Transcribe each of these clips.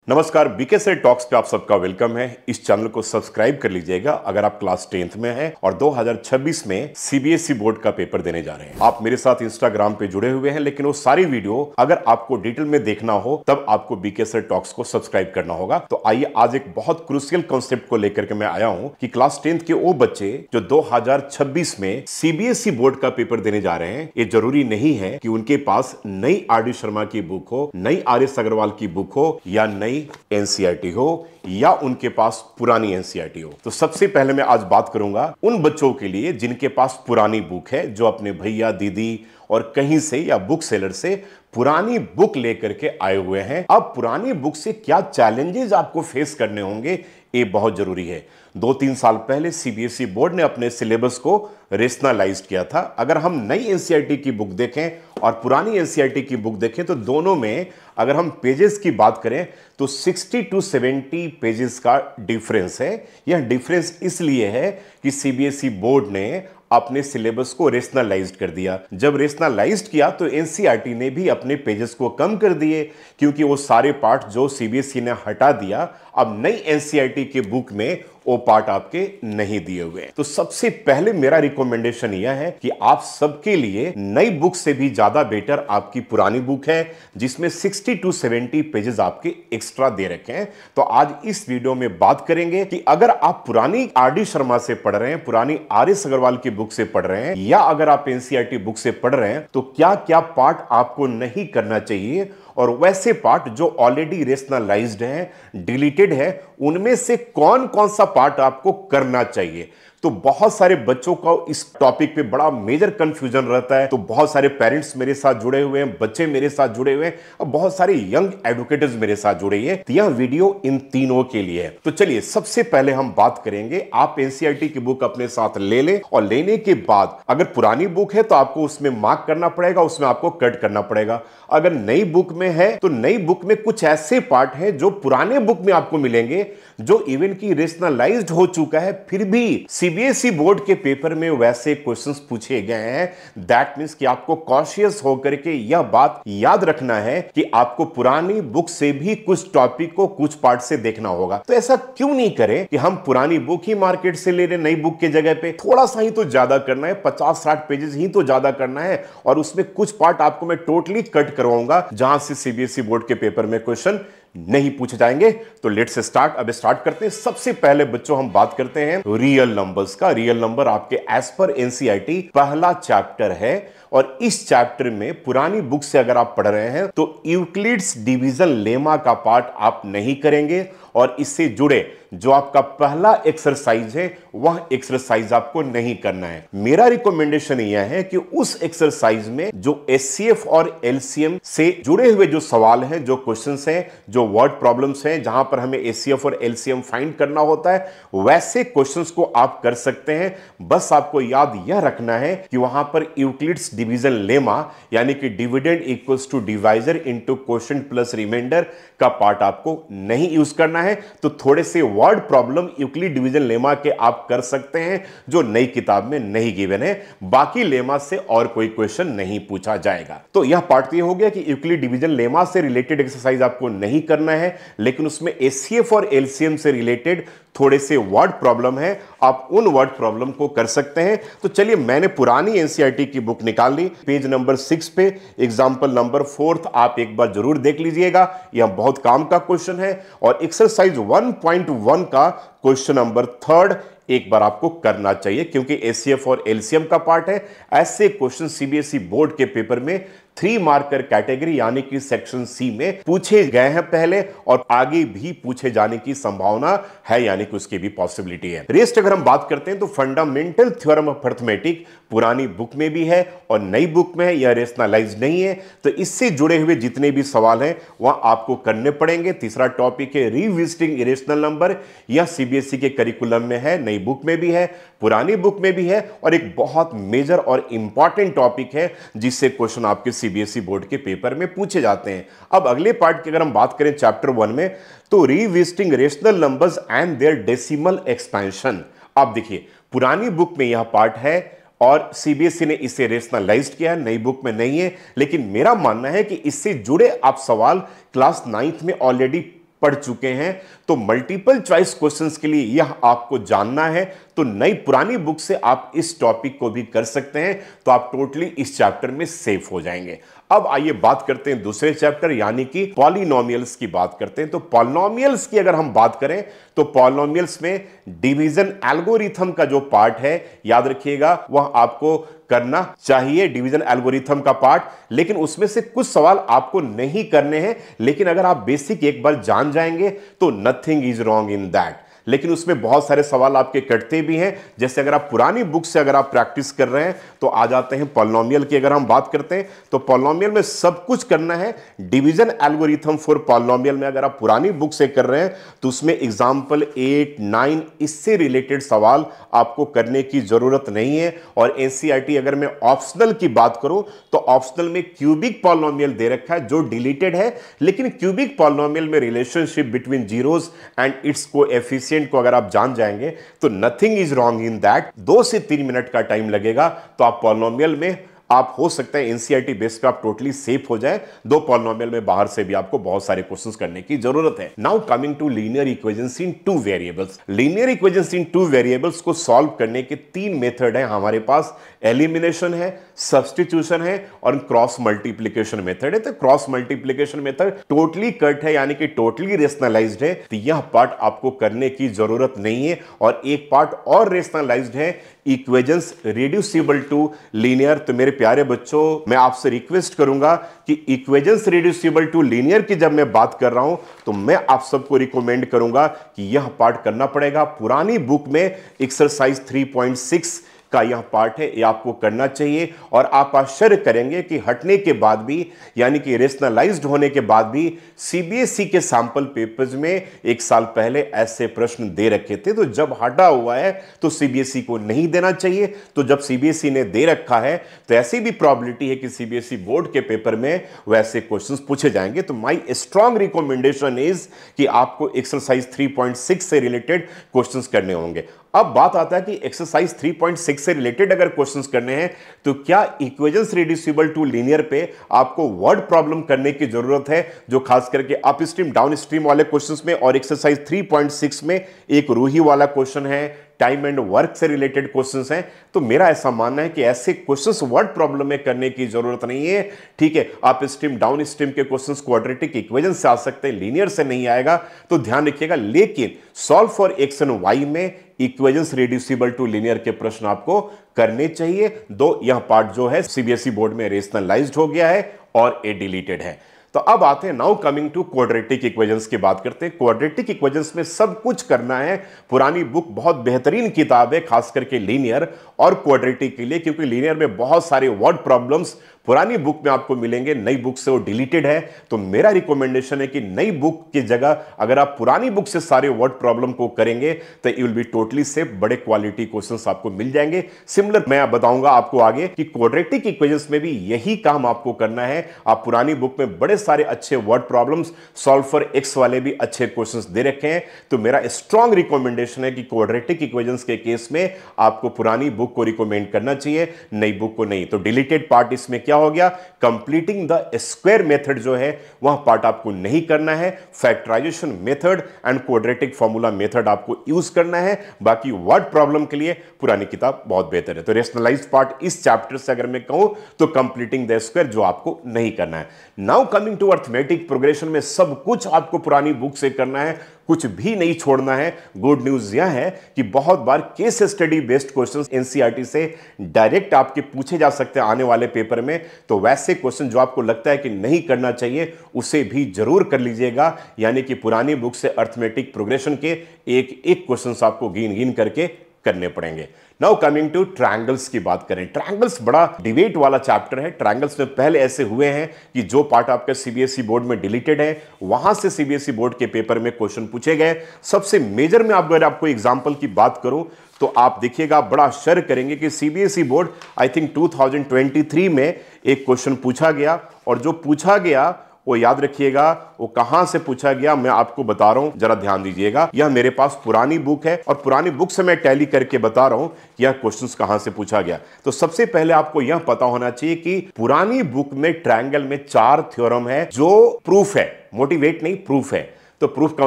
नमस्कार, बीके से टॉक्स पे आप सबका वेलकम है। इस चैनल को सब्सक्राइब कर लीजिएगा अगर आप क्लास 10th में हैं और 2026 में सीबीएसई बोर्ड का पेपर देने जा रहे हैं। आप मेरे साथ इंस्टाग्राम पे जुड़े हुए हैं, लेकिन वो सारी वीडियो अगर आपको डिटेल में देखना हो तब आपको बीके से टॉक्स को सब्सक्राइब करना होगा। तो आइए आज एक बहुत क्रूशियल कॉन्सेप्ट को लेकर के मैं आया हूं कि क्लास 10th के वो बच्चे जो 2026 में सीबीएसई बोर्ड का पेपर देने जा रहे हैं, ये जरूरी नहीं है कि उनके पास नई आर.डी. शर्मा की बुक हो, नई आर.एस. अग्रवाल की बुक हो या नई एनसीईआरटी हो या उनके पास पुरानी एनसीईआरटी हो। तो सबसे पहले मैं आज बात करूंगा उन बच्चों के लिए जिनके पास पुरानी बुक है, जो अपने भैया दीदी और कहीं से या बुक सेलर से पुरानी बुक लेकर के आए हुए हैं। अब पुरानी बुक से क्या चैलेंजेस आपको फेस करने होंगे, ये बहुत जरूरी है। 2-3 साल पहले सीबीएसई बोर्ड ने अपने सिलेबस को रेशनलाइज किया था। अगर हम नई एनसीईआरटी की बुक देखें और पुरानी एनसीईआरटी की बुक देखें तो दोनों में अगर हम पेजेस की बात करें तो 60 to 70 पेजेस का डिफरेंस है। यह डिफरेंस इसलिए है कि सीबीएसई बोर्ड ने अपने सिलेबस को रेशनलाइज्ड कर दिया। जब रेशनलाइज्ड किया तो एनसीईआरटी ने भी अपने पेजेस को कम कर दिए, क्योंकि वो सारे पार्ट जो सीबीएसई ने हटा दिया, अब नई एनसीईआरटी के बुक में वो पार्ट आपके नहीं दिए हुए। तो सबसे पहले मेरा रिकमेंडेशन यह है कि आप सबके लिए नई बुक से भी ज्यादा बेटर आपकी पुरानी बुक है, जिसमें 60 to 70 पेजेस आपके एक्स्ट्रा दे रखे हैं। तो आज इस वीडियो में बात करेंगे कि अगर आप पुरानी आर.डी. शर्मा से पढ़ रहे हैं, पुरानी आर.एस. अग्रवाल की बुक से पढ़ रहे हैं, या अगर आप एनसीईआरटी बुक से पढ़ रहे हैं, तो क्या क्या पार्ट आपको नहीं करना चाहिए, और वैसे पार्ट जो ऑलरेडी रेशनलाइज्ड हैं, डिलीटेड है, उनमें से कौन कौन सा पार्ट आपको करना चाहिए। तो बहुत सारे बच्चों को इस टॉपिक पे बड़ा मेजर कंफ्यूजन रहता है। तो बहुत सारे पेरेंट्स मेरे साथ जुड़े हुए हैं, बच्चे मेरे साथ जुड़े हुए हैं और बहुत सारे यंग एडवोकेट्स मेरे साथ जुड़े हैं। तो यह वीडियो इन तीनों के लिए है। तो चलिए सबसे पहले हम बात करेंगे, आप एनसीईआरटी की बुक अपने साथ ले लें और लेने के बाद अगर पुरानी बुक है तो आपको उसमें मार्क करना पड़ेगा, उसमें आपको कट करना पड़ेगा। अगर नई बुक में है तो नई बुक में कुछ ऐसे पार्ट हैं जो पुराने बुक में आपको मिलेंगे, जो इवन की रेशनलाइज्ड हो चुका है, फिर भी सीबीएसई बोर्ड के पेपर में वैसे क्वेश्चंस पूछे गए हैं। दैट मींस कि आपको कॉशियस होकर के यह बात याद रखना है कि आपको पुरानी बुक से भी कुछ टॉपिक को कुछ पार्ट से देखना होगा। तो ऐसा क्यों नहीं करें कि हम पुरानी बुक ही मार्केट से ले रहे, नई बुक के जगह पे थोड़ा सा ही तो ज्यादा करना है, 50-60 पेजेस ही तो ज्यादा करना है, और उसमें कुछ पार्ट आपको मैं टोटली कट करवाऊंगा जहां से सीबीएसई बोर्ड के पेपर में क्वेश्चन नहीं पूछे जाएंगे। तो लेट्स स्टार्ट। अब स्टार्ट करते हैं। सबसे पहले बच्चों हम बात करते हैं रियल नंबर्स का। रियल नंबर आपके एज पर एनसीईआरटी पहला चैप्टर है, और इस चैप्टर में पुरानी बुक से अगर आप पढ़ रहे हैं तो यूक्लिड्स डिवीजन लेमा का पार्ट आप नहीं करेंगे, और इससे जुड़े जो आपका पहला एक्सरसाइज है वह एक्सरसाइज आपको नहीं करना है। मेरा रिकमेंडेशन यह है कि उस एक्सरसाइज में जो एचसीएफ और एलसीएम से जुड़े हुए जो सवाल हैं, जो क्वेश्चंस हैं, जो वर्ड प्रॉब्लम्स हैं, जहां पर हमें एचसीएफ और एलसीएम फाइंड करना होता है, वैसे क्वेश्चंस को आप कर सकते हैं। बस आपको याद यह रखना है कि वहां पर यूक्लिड्स डिवीजन लेमा यानी कि dividend equals to divisor into quotient plus remainder का पार्ट आपको नहीं यूज करना है। तो थोड़े से word problem Euclid division lemma के आप कर सकते हैं, जो नई किताब में नहीं गिवन है। बाकी लेमा से और कोई क्वेश्चन नहीं पूछा जाएगा। तो यह पार्ट ये हो गया कि यूक्लिड डिवीजन लेमा से रिलेटेड एक्सरसाइज आपको नहीं करना है, लेकिन उसमें एचसीएफ और एलसीएम से रिलेटेड थोड़े से वर्ड प्रॉब्लम है, आप उन वर्ड प्रॉब्लम को कर सकते हैं। तो चलिए, मैंने पुरानी एनसीईआरटी की बुक निकाल ली, पेज नंबर 6 पे एग्जांपल नंबर 4 आप एक बार जरूर देख लीजिएगा। यह बहुत काम का क्वेश्चन है, और एक्सरसाइज 1.1 का क्वेश्चन नंबर 3 एक बार आपको करना चाहिए, क्योंकि एचसीएफ और एलसीएम का पार्ट है। ऐसे क्वेश्चन सीबीएसई बोर्ड के पेपर में 3 मार्कर कैटेगरी यानी कि सेक्शन सी में पूछे गए हैं पहले, और आगे भी पूछे जाने की संभावना है, यानी कि उसकी भी पॉसिबिलिटी है। रेस्ट अगर हम बात करते हैं तो फंडामेंटल थ्योरम ऑफ अरिथमेटिक पुरानी बुक में भी है और नई बुक में है, यह रेशनलाइज नहीं है। तो इससे जुड़े हुए जितने भी सवाल हैं वह आपको करने पड़ेंगे। तीसरा टॉपिक है रिविजिटिंग इरेशनल नंबर। यह सीबीएसई के करिकुलम में है, नई बुक में भी है, पुरानी बुक में भी है, और एक बहुत मेजर और इंपॉर्टेंट टॉपिक है जिससे क्वेश्चन आपके सीबीएसई बोर्ड के पेपर में पूछे जाते हैं। अब अगले पार्ट की अगर हम बात करें चैप्टर 1 में, तो revisiting rational numbers and their decimal expansion. अब देखिए, पुरानी बुक में यह पार्ट है और सीबीएसई ने इसे रेशनलाइज्ड किया है, नई बुक में नहीं है। लेकिन मेरा मानना है कि इससे जुड़े आप सवाल क्लास 9th में ऑलरेडी पढ़ चुके हैं तो मल्टीपल चॉइस क्वेश्चंस के लिए यह आपको जानना है तो नई पुरानी बुक से आप इस टॉपिक को भी कर सकते हैं, तो आप टोटली इस चैप्टर में सेफ हो जाएंगे। अब आइए बात करते हैं दूसरे चैप्टर यानी कि पॉलिनोमियल्स की बात करते हैं। तो पॉलिनोमियल्स की अगर हम बात करें तो पॉलिनोमियल्स में डिवीजन एल्गोरिथम का जो पार्ट है याद रखिएगा वह आपको करना चाहिए, डिवीजन एल्गोरिथम का पार्ट। लेकिन उसमें से कुछ सवाल आपको नहीं करने हैं, लेकिन अगर आप बेसिक एक बार जान जाएंगे तो nothing is wrong in that. लेकिन उसमें बहुत सारे सवाल आपके कटते भी हैं, जैसे अगर आप पुरानी बुक से अगर आप प्रैक्टिस कर रहे हैं तो आ जाते हैं पॉलिनोमियल की। अगर हम बात करते हैं तो पॉलिनोमियल में सब कुछ करना है। डिवीजन एल्गोरिथम फॉर पॉलिनोमियल में अगर आप पुरानी बुक से कर रहे हैं तो उसमें एग्जाम्पल 8, 9 इससे रिलेटेड सवाल आपको करने की जरूरत नहीं है। और एनसीईआरटी अगर मैं ऑप्शनल की बात करूं तो ऑप्शनल में क्यूबिक पॉलिनोमियल दे रखा है जो डिलीटेड है, लेकिन क्यूबिक पॉलिनोमियल में relationship between zeros and it's coefficient को अगर आप जान जाएंगे तो nothing is wrong in that. 2 से 3 मिनट का टाइम लगेगा तो आप पॉलिनोमियल में आप हो सकता है एनसीईआरटी बेस पे आप टोटली सेफ हो जाए। 2 पॉलिनोमियल में बाहर से भी आपको बहुत सारे क्वेश्चंस करने की जरूरत है। Now coming to linear equations in 2 variables. Linear equations in 2 variables को सॉल्व करने के 3 मेथड है हमारे पास। एलिमिनेशन है, सब्स्टिट्यूशन है और क्रॉस मल्टीप्लिकेशन मेथड है। तो cross multiplication method totally cut है यानी कि टोटली रेशनलाइज्ड है, तो यह पार्ट आपको करने की जरूरत नहीं है। और एक पार्ट और रेशनलाइज्ड है, इक्वेशंस रिड्यूसिबल टू लीनियर। तो मेरे प्यारे बच्चों मैं आपसे रिक्वेस्ट करूंगा कि इक्वेशंस रिड्यूसिबल टू लीनियर की जब मैं बात कर रहा हूं तो मैं आप सबको रिकमेंड करूंगा कि यह पार्ट करना पड़ेगा। पुरानी बुक में एक्सरसाइज 3.6 का यह पार्ट है, ये आपको करना चाहिए। और आप आश्चर्य करेंगे कि हटने के बाद भी यानी कि रेशनलाइज्ड होने के बाद भी सीबीएसई के सैंपल पेपर्स में 1 साल पहले ऐसे प्रश्न दे रखे थे। तो जब हटा हुआ है तो सीबीएसई को नहीं देना चाहिए। तो जब सीबीएसई ने दे रखा है तो ऐसी भी प्रॉबिलिटी है कि सीबीएसई बोर्ड के पेपर में वैसे क्वेश्चंस पूछे जाएंगे। तो माय स्ट्रांग रिकमेंडेशन इज कि आपको एक्सरसाइज 3.6 से रिलेटेड क्वेश्चंस करने होंगे। अब बात आता है कि एक्सरसाइज 3.6 से रिलेटेड अगर क्वेश्चंस करने हैं तो क्या इक्वेशंस रिड्यूसिबल टू लीनियर पे आपको वर्ड प्रॉब्लम करने की जरूरत है, जो खास करके अप स्ट्रीम डाउन स्ट्रीम वाले क्वेश्चंस में। और एक्सरसाइज 3.6 में एक रूही वाला क्वेश्चन है, टाइम एंड वर्क से रिलेटेड क्वेश्चंस हैं। तो मेरा ऐसा मानना है कि ऐसे क्वेश्चंस वर्ड प्रॉब्लम में करने की जरूरत नहीं है। ठीक है, आप स्ट्रीम डाउन स्ट्रीम के क्वेश्चंस क्वाड्रेटिक इक्वेशन से आ सकते हैं, लीनियर से नहीं आएगा, तो ध्यान रखिएगा। लेकिन solve for x and y में इक्वेशंस रिड्यूसिबल टू लीनियर के प्रश्न आपको करने चाहिए। दो यह पार्ट जो है सीबीएसई बोर्ड में रेशनलाइज्ड हो गया है और ए डिलीटेड है। तो अब आते हैं now coming to quadratic equations की बात करते हैं। क्वाड्रेटिक इक्वेशंस में सब कुछ करना है। पुरानी बुक बहुत बेहतरीन किताब है खास करके लीनियर और क्वाड्रेटिक के लिए, क्योंकि लीनियर में बहुत सारे वर्ड प्रॉब्लम्स पुरानी बुक में आपको मिलेंगे, नई बुक से वो डिलीटेड है। तो मेरा रिकमेंडेशन है कि नई बुक की जगह अगर आप पुरानी बुक से सारे वर्ड प्रॉब्लम को करेंगे तो you will be totally safe, बड़े क्वालिटी क्वेश्चंस आपको मिल जाएंगे। सिमिलर मैं बताऊंगा आपको आगे कि क्वाड्रेटिक इक्वेशंस में भी यही काम आपको करना है। आप पुरानी बुक में बड़े सारे अच्छे word problems, solve for x वाले भी अच्छे क्वेश्चंस दे रखे हैं। तो मेरा स्ट्रॉन्ग रिकमेंडेशन है कि क्वाड्रेटिक इक्वेशंस के केस में आपको पुरानी बुक को रिकमेंड करना चाहिए, नई बुक को नहीं। तो डिलीटेड पार्ट इसमें क्या हो गया, कंप्लीटिंग द स्क्वायर मेथड जो है वह पार्ट आपको नहीं करना है। Factorisation method and quadratic formula method आपको यूज करना है। बाकी वर्ड प्रॉब्लम के लिए पुरानी किताब बहुत बेहतर है। तो रेशनलाइज्ड पार्ट इस चैप्टर से अगर मैं कहूं तो कंप्लीटिंग द स्क्वायर जो आपको नहीं करना है। Now coming to arithmetic progression में सब कुछ आपको पुरानी बुक से करना है, कुछ भी नहीं छोड़ना है। गुड न्यूज यह है कि बहुत बार case study based questions NCERT से डायरेक्ट आपके पूछे जा सकते हैं आने वाले पेपर में। तो वैसे क्वेश्चन जो आपको लगता है कि नहीं करना चाहिए उसे भी जरूर कर लीजिएगा, यानी कि पुरानी बुक से अर्थमेटिक प्रोग्रेशन के एक एक क्वेश्चंस आपको गिन गिन करके करने पड़ेंगे। नाउ कमिंग टू ट्रायंगल्स की बात करें। ट्रायंगल्स बड़ा डिबेट वाला चैप्टर है। ट्रायंगल्स में पहले ऐसे हुए हैं कि जो पार्ट आपके सीबीएसई बोर्ड में डिलीटेड है वहां से सीबीएसई बोर्ड के पेपर में क्वेश्चन पूछे गए। सबसे मेजर में अगर आपको एग्जांपल की बात करूं तो आप देखिएगा बड़ा आश्चर्य करेंगे कि सीबीएसई बोर्ड आई थिंक 2023 में एक क्वेश्चन पूछा गया, और जो पूछा गया वो याद रखिएगा वो कहां से पूछा गया मैं आपको बता रहा हूं, जरा ध्यान दीजिएगा। यह मेरे पास पुरानी बुक है और पुरानी बुक से मैं टैली करके बता रहा हूं यह क्वेश्चंस कहां से पूछा गया। तो सबसे पहले आपको यह पता होना चाहिए कि पुरानी बुक में ट्रायंगल में 4 थ्योरम है जो प्रूफ है, मोटिवेट नहीं प्रूफ है। तो प्रूफ का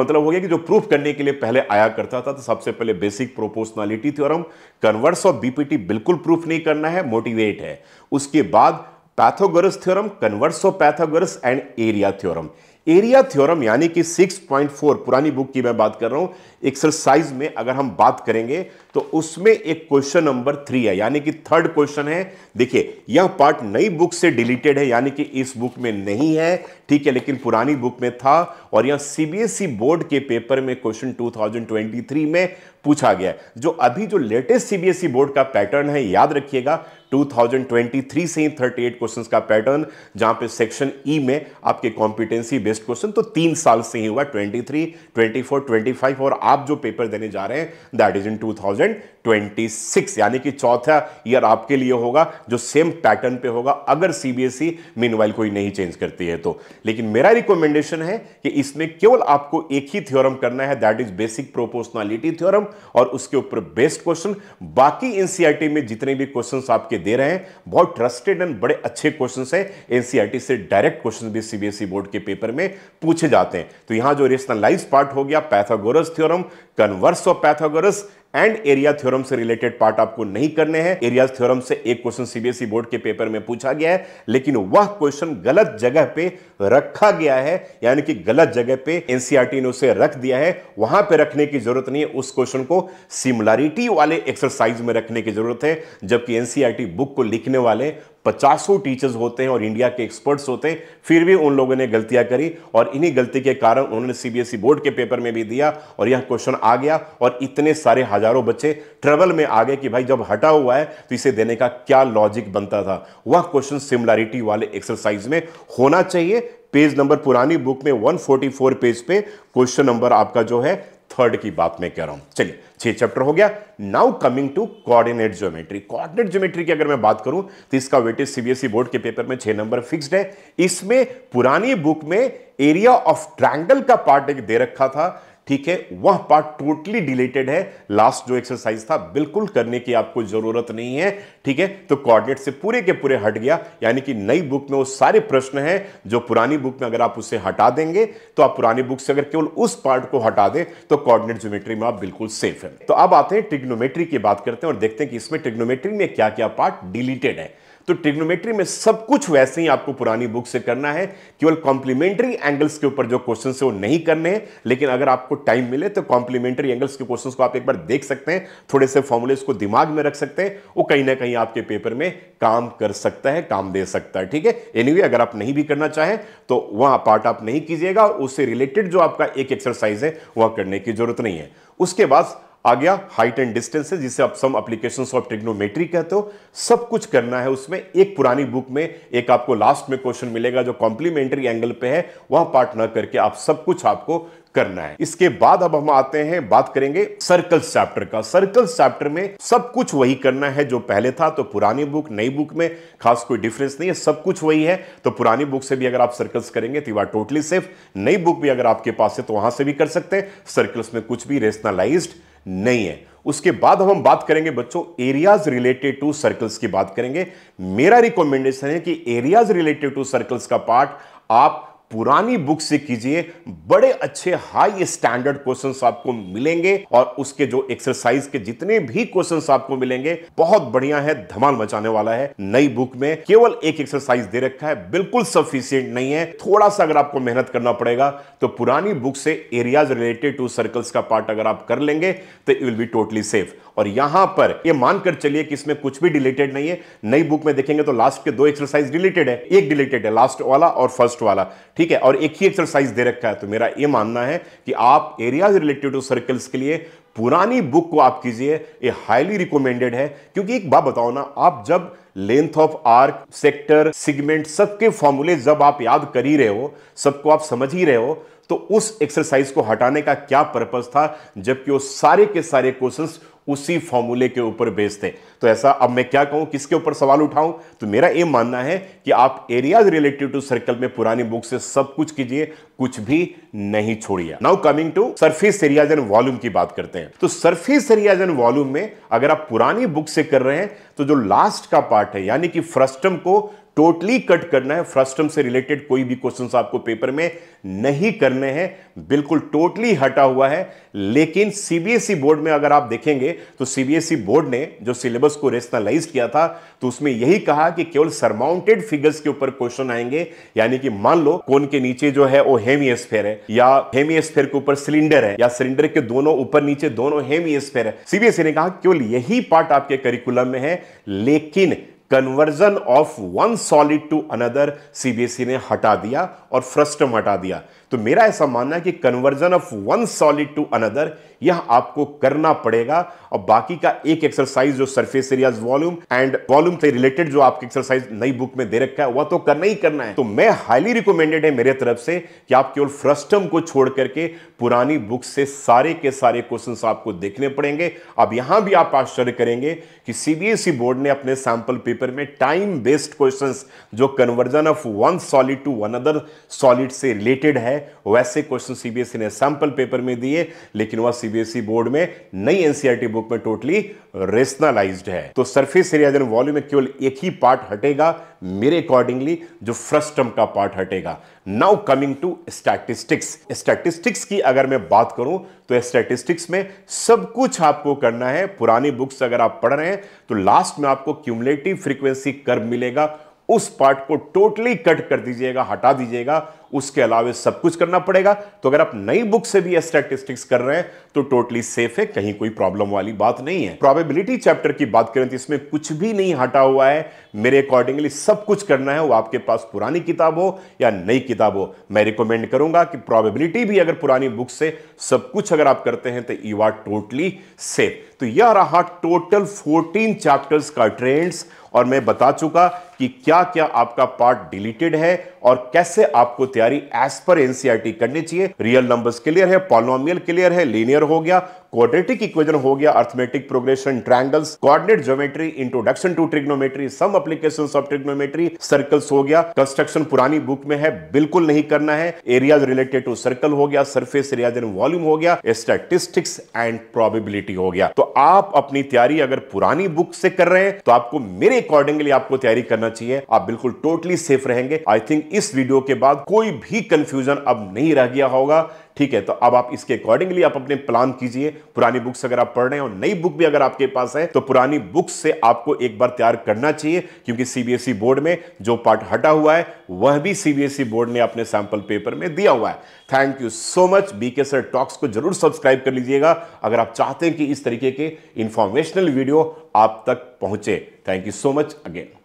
मतलब हो गया कि जो प्रूफ करने के लिए पहले आया करता था, तो सबसे पहले basic proportionality theorem, converse of BPT बिल्कुल प्रूफ नहीं करना है, मोटिवेट है। उसके बाद Pythagoras theorem, converse of Pythagoras and area theorem. Area theorem यानी कि 6.4 पुरानी बुक की मैं बात कर रहा हूं, एक्सरसाइज में अगर हम बात करेंगे तो उसमें एक क्वेश्चन नंबर 3 है, यानी कि थर्ड क्वेश्चन है। देखिए यह पार्ट नई बुक से डिलीटेड है, यानी कि इस बुक में नहीं है, ठीक है, लेकिन पुरानी बुक में था और यह सीबीएसई बोर्ड के पेपर में क्वेश्चन 2023 में पूछा गया है। जो अभी जो लेटेस्ट सीबीएसई बोर्ड का पैटर्न है, याद रखिएगा 2023 से ही 38 क्वेश्चंस का पैटर्न, जहां पे सेक्शन ई में आपके कॉम्पिटेंसी बेस्ड क्वेश्चन तो 3 साल से ही हुआ, 23, 24, 25, और आप जो पेपर देने जा रहे हैं दैट इज इन 2026, यानी कि चौथा ईयर आपके लिए होगा जो सेम पैटर्न पे होगा, अगर सीबीएसई मीनवाइल कोई नहीं चेंज करती है तो। लेकिन मेरा रिकमेंडेशन है कि इसमें केवल आपको एक ही थ्योरम करना है, that is basic proportionality theorem, और उसके ऊपर बेस्ड क्वेश्चन। बाकी एनसीईआरटी में जितने भी क्वेश्चंस आपके दे रहे हैं बहुत ट्रस्टेड एंड बड़े अच्छे क्वेश्चंस हैं, एनसीईआरटी से डायरेक्ट क्वेश्चंस भी सीबीएसई बोर्ड के पेपर में पूछे जाते हैं। तो यहां जो रेशनलाइज पार्ट हो गया, Pythagoras theorem, converse of Pythagoras and area theorem से रिलेटेड पार्ट आपको नहीं करने हैं। एरिया थ्योरम से एक क्वेश्चन सीबीएसई बोर्ड के पेपर में पूछा गया है, लेकिन वह क्वेश्चन गलत जगह पे रखा गया है, यानी कि गलत जगह पे एनसीईआरटी ने उसे रख दिया है, वहां पे रखने की जरूरत नहीं है। उस क्वेश्चन को सिमिलरिटी वाले एक्सरसाइज में रखने की जरूरत है, जबकि एनसीईआरटी बुक को लिखने वाले 50 टीचर्स होते हैं और इंडिया के एक्सपर्ट्स होते हैं, फिर भी उन लोगों ने गलतियां करी और इन्हीं गलती के कारण उन्होंने सीबीएसई बोर्ड के पेपर में भी दिया और यह क्वेश्चन आ गया और इतने सारे हजारों बच्चे ट्रबल में आ गए कि भाई जब हटा हुआ है तो इसे देने का क्या लॉजिक बनता था। वह क्वेश्चन सिमिलरिटी वाले एक्सरसाइज में होना चाहिए। पेज नंबर पुरानी बुक में 144 पेज पे क्वेश्चन नंबर आपका जो है थर्ड की बात मैं कह रहा हूं। चलिए 6 चैप्टर हो गया। Now coming to coordinate geometry. Coordinate geometry की अगर मैं बात करूं तो इसका वेटेज सीबीएसई बोर्ड के पेपर में 6 नंबर फिक्स्ड है। इसमें पुरानी बुक में एरिया ऑफ ट्रायंगल का पार्ट एक दे रखा था, ठीक है, वह पार्ट टोटली डिलीटेड है। लास्ट जो एक्सरसाइज था बिल्कुल करने की आपको जरूरत नहीं है, ठीक है, तो कोऑर्डिनेट से पूरे के पूरे हट गया, यानी कि नई बुक में वो सारे प्रश्न हैं जो पुरानी बुक में अगर आप उसे हटा देंगे तो आप पुरानी बुक से अगर केवल उस पार्ट को हटा दें तो कोऑर्डिनेट ज्योमेट्री में आप बिल्कुल सेफ है। तो अब आते हैं ट्रिग्नोमेट्री की बात करते हैं और देखते हैं कि इसमें ट्रिग्नोमेट्री में क्या क्या पार्ट डिलीटेड है। तो ट्रिग्नोमेट्री में सब कुछ वैसे ही आपको पुरानी बुक से करना है, केवल कॉम्प्लीमेंट्री एंगल्स के ऊपर जो क्वेश्चन है वो नहीं करने हैं। लेकिन अगर आपको टाइम मिले तो कॉम्प्लीमेंट्री एंगल्स के क्वेश्चंस को आप एक बार देख सकते हैं, थोड़े से फॉर्मूलेस को दिमाग में रख सकते हैं, वो कहीं ना कहीं आपके पेपर में काम कर सकता है, काम दे सकता है, ठीक है। एनीवे अगर आप नहीं भी करना चाहें तो वह पार्ट आप नहीं कीजिएगा और उससे रिलेटेड जो आपका एक एक्सरसाइज है वह करने की जरूरत नहीं है। उसके बाद आ गया हाइट एंड डिस्टेंस, जिसे आप सम एप्लीकेशंस ऑफ ट्रिग्नोमेट्री कहते हो। सब कुछ करना है उसमें। एक पुरानी बुक में एक आपको लास्ट में क्वेश्चन मिलेगा जो कॉम्प्लीमेंट्री एंगल पे है, वह पार्ट ना करके आप सब कुछ आपको करना है। इसके बाद अब हम आते हैं, बात करेंगे सर्कल्स चैप्टर का। सर्कल्स चैप्टर में सब कुछ वही करना है जो पहले था। तो पुरानी बुक नई बुक में खास कोई डिफरेंस नहीं है, सब कुछ वही है। तो पुरानी बुक से भी अगर आप सर्कल्स करेंगे तो यू आर टोटली सेफ। नई बुक भी अगर आपके पास है तो वहां से भी कर सकते हैं। सर्कल्स में कुछ भी रेशनलाइज्ड नहीं है। उसके बाद हम बात करेंगे बच्चों एरियाज रिलेटेड टू सर्कल्स की बात करेंगे। मेरा रिकमेंडेशन है कि एरियाज रिलेटेड टू सर्कल्स का पार्ट आप पुरानी बुक से कीजिए। बड़े अच्छे हाई स्टैंडर्ड क्वेश्चंस आपको मिलेंगे और उसके जो एक्सरसाइज के जितने भी क्वेश्चंस आपको मिलेंगे बहुत बढ़िया है, धमाल मचाने वाला है। नई बुक में केवल एक एक्सरसाइज दे रखा है, बिल्कुल सफिशिएंट नहीं है। थोड़ा सा अगर आपको मेहनत करना पड़ेगा तो पुरानी बुक से एरियाज रिलेटेड टू सर्कल्स का पार्ट अगर आप कर लेंगे तो you will be totally safe. और यहां पर ये मानकर चलिए कि इसमें कुछ भी डिलीटेड नहीं है। नई बुक में देखेंगे तो लास्ट के 2 एक्सरसाइज डिलीटेड है, एक डिलीटेड है लास्ट वाला और फर्स्ट वाला, ठीक है, और एक ही एक्सरसाइज दे रखा है। तो मेरा यह मानना है कि आप एरियाज रिलेटेड टू सर्कल्स के लिए पुरानी बुक को आप कीजिए, ये हाईली रिकमेंडेड है। क्योंकि एक बात बताओ ना, आप जब length of arc, sector, segment सबके फॉर्मूले जब आप याद कर ही रहे हो, सबको आप समझ ही रहे हो, तो उस एक्सरसाइज को हटाने का क्या पर्पस था, जबकि वो सारे के सारे क्वेश्चंस उसी फॉर्मूले के ऊपर बेस्ड थे। तो ऐसा अब मैं क्या कहूं, किसके ऊपर सवाल उठाऊं? तो मेरा ये मानना है कि आप एरियाज रिलेटेड टू सर्कल में पुरानी बुक से सब कुछ कीजिए, कुछ भी नहीं छोड़िए। Now coming to surface areas and volume की बात करते हैं। तो सरफेस एरियाज एंड वॉल्यूम में अगर आप पुरानी बुक से कर रहे हैं तो जो लास्ट का पार्ट है यानी कि फ्रस्टम को टोटली कट करना है। फर्स्ट टर्म से रिलेटेड कोई भी क्वेश्चंस आपको पेपर में नहीं करने हैं, बिल्कुल टोटली हटा हुआ है। लेकिन सीबीएसई बोर्ड में अगर आप देखेंगे तो सीबीएसई बोर्ड ने जो सिलेबस को रेशनलाइज किया था तो उसमें यही कहा कि केवल सरमाउंटेड फिगर्स के ऊपर क्वेश्चन आएंगे, यानी कि मान लो कोन के नीचे जो है वो हेमिस्फेयर है, या हेमिस्फेयर के ऊपर सिलेंडर है, या सिलेंडर के दोनों ऊपर नीचे दोनों हेमिस्फेयर है। सीबीएसई ने कहा केवल यही पार्ट आपके करिकुलम में है, लेकिन conversion of one solid to another CBSE ने हटा दिया और फ्रस्टम हटा दिया। तो मेरा ऐसा मानना है कि conversion of one solid to another यह आपको करना पड़ेगा, और बाकी का एक एक्सरसाइज जो surface areas volume and volume से रिलेटेड जो आपकी एक्सरसाइज नई बुक में दे रखा है वह तो करना ही करना है। तो मैं हाईली रिकमेंडेड है मेरे तरफ से कि आप केवल फ्रस्टम को छोड़ करके पुरानी बुक से सारे के सारे क्वेश्चंस आपको देखने पड़ेंगे। अब यहां भी आप आश्चर्य करेंगे कि सीबीएसई बोर्ड ने अपने सैंपल पेपर में टाइम बेस्ड क्वेश्चंस जो conversion of one solid to another solid से रिलेटेड है वैसे क्वेश्चन सीबीएसई ने सैंपल पेपर में दिए, लेकिन वह सीबीएसई बोर्ड में नई एनसीईआरटी बुक में टोटली रेशनलाइज्ड है। तो सरफेस एरिया एंड वॉल्यूम में केवल एक ही पार्ट हटेगा मेरे अकॉर्डिंगली, जो फ्रस्टम का पार्ट हटेगा। Now coming to statistics. Statistics की अगर मैं बात करूं तो स्टैटिस्टिक्स में सब कुछ आपको करना है। पुरानी बुक्स अगर आप पढ़ रहे हैं तो लास्ट में आपको क्यूमुलेटिव फ्रीक्वेंसी कर्व मिलेगा, उस पार्ट को टोटली कट कर दीजिएगा, हटा दीजिएगा, उसके अलावा सब कुछ करना पड़ेगा। तो अगर आप नई बुक से भी स्टैटिस्टिक्स कर रहे हैं तो टोटली सेफ है, कहीं कोई प्रॉब्लम वाली बात नहीं है। प्रोबेबिलिटी चैप्टर की बात करें तो इसमें कुछ भी नहीं हटा हुआ है मेरे अकॉर्डिंगली, सब कुछ करना है। वो आपके पास पुरानी किताब हो या नई किताब हो, मैं रिकमेंड करूंगा कि प्रोबेबिलिटी भी अगर पुरानी बुक से सब कुछ अगर आप करते हैं तो यू आर टोटली सेफ। तो यह रहा टोटल 14 चैप्टर्स का ट्रेंड्स, और मैं बता चुका कि क्या क्या आपका पार्ट डिलीटेड है और कैसे आपको तैयारी एज पर एनसीईआरटी करनी चाहिए। रियल नंबर्स क्लियर है, पॉलिनोमियल क्लियर है, लीनियर हो गया, क्वाड्रेटिक इक्वेशन हो गया, arithmetic progression, triangles, coordinate geometry, introduction to trigonometry, some applications of trigonometry, circles हो गया। कंस्ट्रक्शन पुरानी बुक में है, बिल्कुल नहीं करना है। एरियाज रिलेटेड टू सर्कल हो गया, सरफेस एरियाज एंड वॉल्यूम हो गया, स्टैटिस्टिक्स एंड प्रोबेबिलिटी हो गया। तो आप अपनी तैयारी अगर पुरानी बुक से कर रहे हैं तो आपको मेरे अकॉर्डिंगली आपको तैयारी करना चाहिए, आप बिल्कुल टोटली सेफ रहेंगे। आई थिंक इस वीडियो के बाद कोई भी कंफ्यूजन अब नहीं रह गया होगा, ठीक है। तो अब आप इसके अकॉर्डिंगली आप अपने प्लान कीजिए। पुरानी बुक्स अगर आप पढ़ रहे हैं और नई बुक भी अगर आपके पास है तो पुरानी बुक से आपको एक बार तैयार करना चाहिए, क्योंकि सीबीएसई बोर्ड में जो पार्ट हटा हुआ है वह भी सीबीएसई बोर्ड ने अपने सैंपल पेपर में दिया हुआ है। Thank you so much. BK sir talks को जरूर सब्सक्राइब कर लीजिएगा अगर आप चाहते हैं कि इस तरीके के इंफॉर्मेशनल वीडियो आप तक पहुंचे। Thank you so much again.